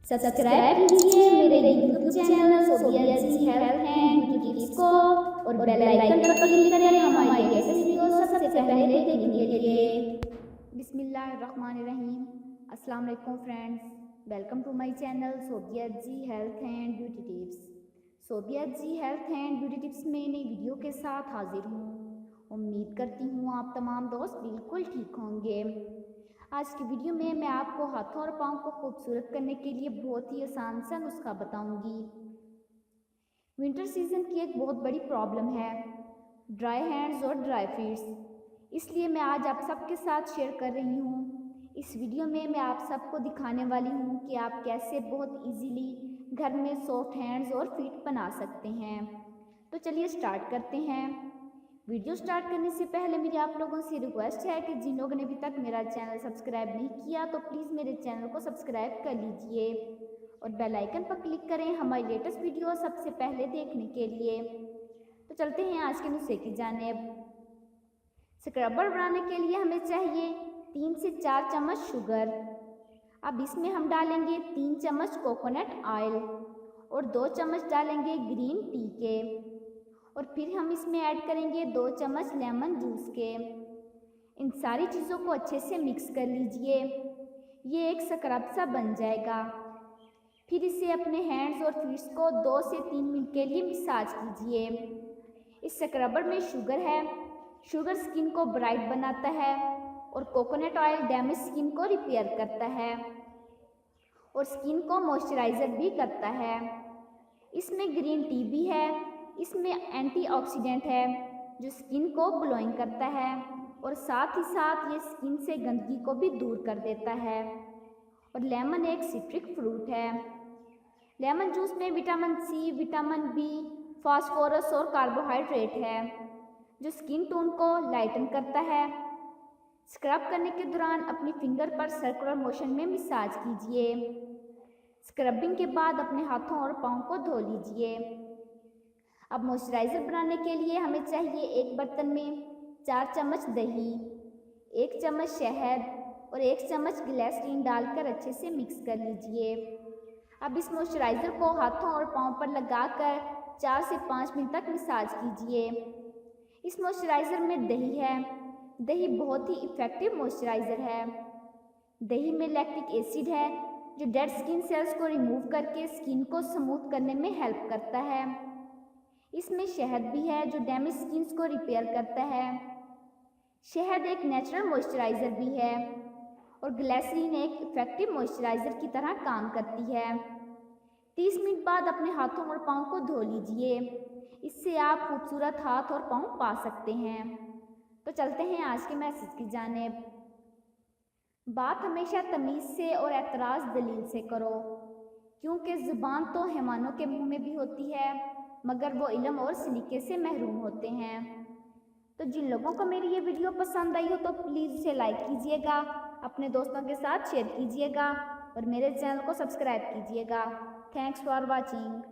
Subscribe कीजिए मेरे YouTube channel Sobia ji health and beauty tips को और बेल आइकन पर क्लिक करें हमारी लेटेस्ट वीडियो सबसे पहले देखने के लिए। बिस्मिल्लाहिर्रहमानिर्रहीम। अस्सलाम वालेकुम friends, welcome to my channel Sobia ji health and beauty tips. Sobia ji health and beauty tips में नई वीडियो के साथ हाजिर हूँ। उम्मीद करती हूँ आप तमाम दोस्त बिल्कुल ठीक होंगे। आज की वीडियो में मैं आपको हाथों और पाँव को खूबसूरत करने के लिए बहुत ही आसान सा नुस्खा बताऊंगी। विंटर सीजन की एक बहुत बड़ी प्रॉब्लम है ड्राई हैंड्स और ड्राई फीट्स, इसलिए मैं आज आप सबके साथ शेयर कर रही हूँ। इस वीडियो में मैं आप सबको दिखाने वाली हूँ कि आप कैसे बहुत इजीली घर में सॉफ्ट हैंड्स और फीट बना सकते हैं। तो चलिए स्टार्ट करते हैं। वीडियो स्टार्ट करने से पहले मेरी आप लोगों से रिक्वेस्ट है कि जिन लोगों ने अभी तक मेरा चैनल सब्सक्राइब नहीं किया तो प्लीज़ मेरे चैनल को सब्सक्राइब कर लीजिए और बेल आइकन पर क्लिक करें हमारी लेटेस्ट वीडियो सबसे पहले देखने के लिए। तो चलते हैं आज के नुस्खे की जानिब। स्क्रबर बनाने के लिए हमें चाहिए 3 से 4 चम्मच शुगर। अब इसमें हम डालेंगे 3 चम्मच कोकोनट ऑयल और 2 चम्मच डालेंगे ग्रीन टी के और फिर हम इसमें ऐड करेंगे 2 चम्मच लेमन जूस के। इन सारी चीज़ों को अच्छे से मिक्स कर लीजिए। ये एक स्क्रब सा बन जाएगा। फिर इसे अपने हैंड्स और फीट्स को 2 से 3 मिनट के लिए मसाज कीजिए। इस स्क्रबर में शुगर है। शुगर स्किन को ब्राइट बनाता है और कोकोनट ऑयल डैमेज स्किन को रिपेयर करता है और स्किन को मॉइस्चराइजर भी करता है। इसमें ग्रीन टी भी है। इसमें एंटीऑक्सीडेंट है जो स्किन को ग्लोइंग करता है और साथ ही साथ ये स्किन से गंदगी को भी दूर कर देता है। और लेमन एक सिट्रिक फ्रूट है। लेमन जूस में vitamin C, vitamin B, phosphorus और कार्बोहाइड्रेट है जो स्किन टोन को लाइटन करता है। स्क्रब करने के दौरान अपनी फिंगर पर सर्कुलर मोशन में मसाज कीजिए। स्क्रबिंग के बाद अपने हाथों और पाँव को धो लीजिए। अब मॉइस्चराइज़र बनाने के लिए हमें चाहिए एक बर्तन में 4 चम्मच दही, 1 चम्मच शहद और 1 चम्मच ग्लिसरीन डालकर अच्छे से मिक्स कर लीजिए। अब इस मॉइस्चराइज़र को हाथों और पाँव पर लगाकर 4 से 5 मिनट तक मसाज कीजिए। इस मॉइस्चराइज़र में दही है। दही बहुत ही इफ़ेक्टिव मॉइस्चराइज़र है। दही में लैक्टिक एसिड है जो डेड स्किन सेल्स को रिमूव करके स्किन को स्मूथ करने में हेल्प करता है। इसमें शहद भी है जो डैमेज स्किन को रिपेयर करता है। शहद एक नेचुरल मॉइस्चराइज़र भी है और ग्लिसरीन एक इफ़ेक्टिव मॉइस्चराइज़र की तरह काम करती है। 30 मिनट बाद अपने हाथों और पाँव को धो लीजिए। इससे आप खूबसूरत हाथ और पाँव पा सकते हैं। तो चलते हैं आज के मैसेज की जानिब। बात हमेशा तमीज़ से और एतराज़ दलील से करो, क्योंकि ज़ुबान तो हैवानों के मुंह में भी होती है मगर वो इल्म और सलीके से महरूम होते हैं। तो जिन लोगों को मेरी ये वीडियो पसंद आई हो तो प्लीज़ इसे लाइक कीजिएगा, अपने दोस्तों के साथ शेयर कीजिएगा और मेरे चैनल को सब्सक्राइब कीजिएगा। Thanks for watching.